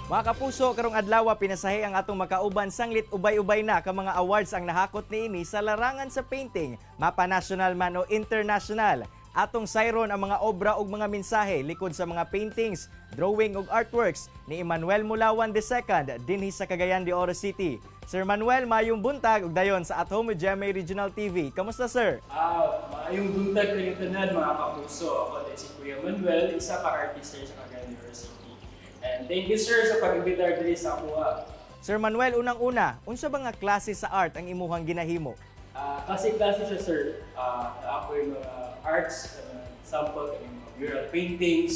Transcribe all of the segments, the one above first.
Mga kapuso, karong adlaw pinasahi ang atong makauban sanglit ubay-ubay na ka mga awards ang nahakot niini sa larangan sa painting, mapa national man o international. Atong sayron ang mga obra ug mga mensahe likod sa mga paintings, drawing ug artworks ni Emmanuel Mulawani II dinhi sa Cagayan de Oro City. Sir Manuel, maayong buntag ug dayon sa At Home with GMA Regional TV. Kamusta, sir? Maayong buntag kayo tanan mga kapuso. Ako din si Kuya Manuel, isa ka artist sa Cagayan de Oro City. And thank you, sir, sa pag-imbitar diri sa kuha. Sir Manuel, unang-una, unsa ba nga klase sa art ang imuhang ginahimo? Klase siya, sir. Ako yung mga arts, sample, kanyang mga mural paintings,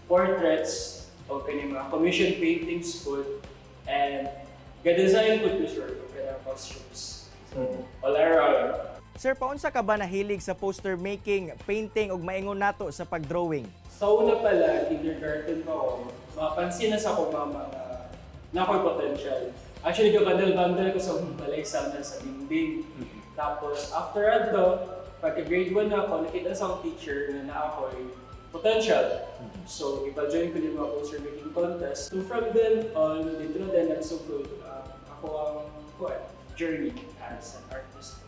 portraits, o kanyang mga commission paintings po. And ga-design po to, sir, o kanyang costumes. So, all around. Sir, paunsa ka ba nahilig sa poster making, painting ug maingon nato sa pagdrawing? Sa una pala, kindergarten pa ako, mapansin na sa ako mama na ako'y potential. Actually, kabandal-bandal ko sa balay exam sa dingding. Tapos, after ato, pagka grade 1 na ako, nakita sa akong teacher na ako'y potential. So, ipa-join ko yung mga poster making contest. So, from then on, dito na din nagsugod ako ang journey as an artist.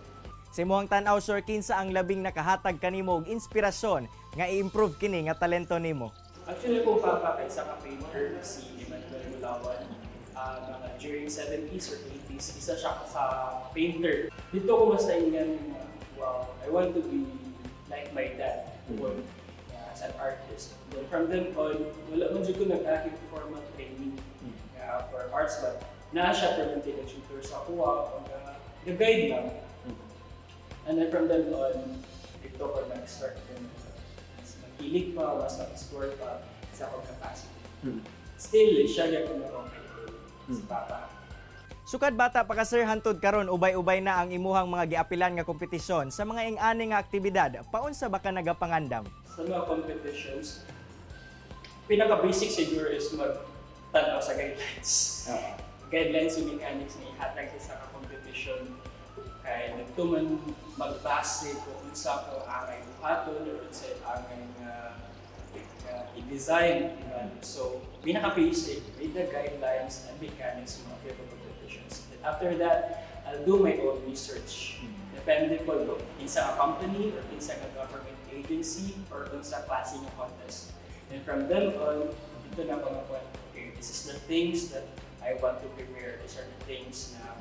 Sa imong tan-aw, sir, kinsa ang labing nakahatag kanimo og inspirasyon nga i-improve kini nga talento nimo? Actually, kung papakit sa ka-painter si Emmanuel Mulawani, during 70s or 80s, isa siya sa painter. Dito ko mas naingan, wow, I want to be like my dad, as an artist. Then from then on, wala man dyan ko nag-active formal training for arts, but na siya prevented tutor sa kuha, nag-guide lang. And then from then on, dito ko nag-start din. Mas mag-hilig pa, mas mag-explore pa sa akong capacity. Still, siya yung pinaka-painter sa Bata. Sukad bata pa ka, sir, hantod karon ubay-ubay na ang imuhang mga giapilan nga kompetisyon sa mga ing-ani nga aktibidad. Paunsa ba ka nagapangandam? Sa mga competitions, pinaka-basic siguro is mag-tanaw sa guidelines. Guidelines yung mechanics na ihatag sa competition. Kaya nagtuman magbase kung sa ko angay buhaton or sa angay i-design. So, pinaka-basic, read the guidelines and mechanics ng mga competitions. And after that, I'll do my own research. Depende po in sa company or in sa government agency or in sa klase ng contest. And from then on, ito na po okay, this is the things that I want to prepare. These are the things na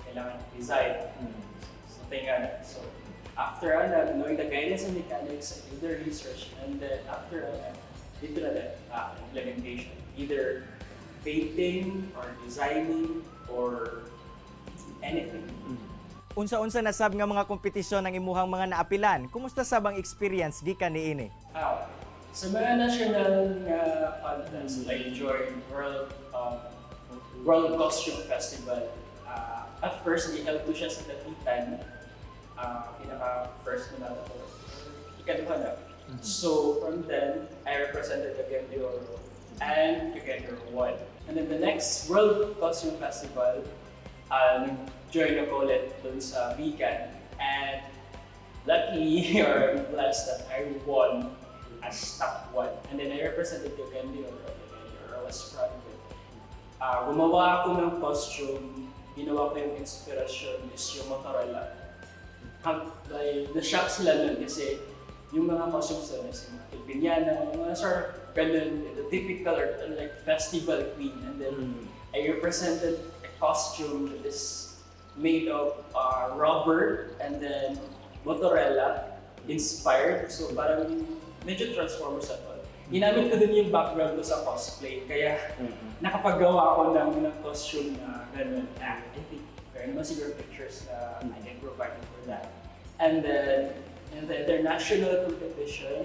kailangan design. Something like that. So, after knowing the guidance and mechanics, I do the research, and then after dito na din, implementation. Either painting, or designing, or anything. Unsa-unsa na sab nga mga kompetisyon ang imuhang mga naapilan? Kumusta sab ang experience gikan niini? Sa mga national nga contest, I joined World Costume Festival. At first, i-held ko siya sa Nakitaan. Pinaka-first na natin ko. Ikaduha na. So, from then, I represented Cagayan de Oro and Cagayan de Oro won. And then the next World Costume Festival, joined ako ulit dun sa Bican. And luckily, or blessed that I won as top 1. And then I represented Cagayan de Oro. I was proud of it. Gumawa ako ng costume. Ginawa ko yung inspirasyon is yung mozzarella. Na-shock sila nun kasi yung mga costumes na si Pilipiniana, yung mga sort of ganun, the typical or like festival queen. And then I represented a costume that is made of rubber and then mozzarella inspired. So parang medyo Transformers at all. Ginamit ko din yung background ko sa cosplay, kaya nakapagawa ako ng costume na gano'n. I think there naman siguro pictures na I can provide for that. And then, in the international competition,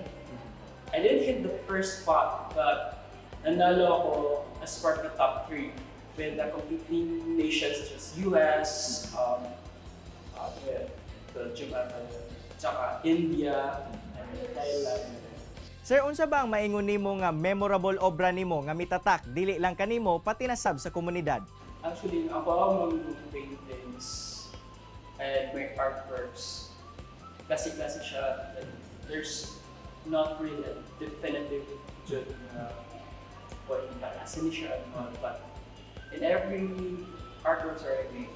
I didn't hit the first spot, but nanalo ako as part of the top 3 with the competing nations such as US, the GMA, tsaka India, and Thailand. Sir, unsa ba ang maingon nimo nga memorable obra nimo nga mitatak dili lang kanimo pati na sab sa komunidad? Actually, ako ang mga paintings and my artworks. Klase-klase siya. There's not really a definitive what yung klase niya and all. But in every artworks that I make,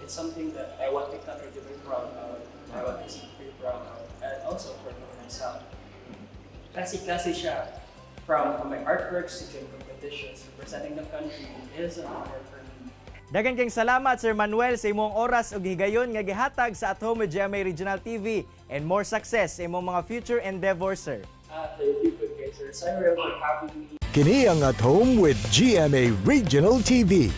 it's something that I want the country to be proud of. I want the city to be proud of. And also for myself. Klase siya. From my artworks to game competitions, representing the country is an honor for me. Daghang kayong salamat Sir Manuel sa imong oras ug higayon nga gihatag sa At Home with GMA Regional TV and more success sa imong mga future endeavors, sir. Thank you, Kagay, sir. Sorry for having me. Kini ang At Home with GMA Regional TV.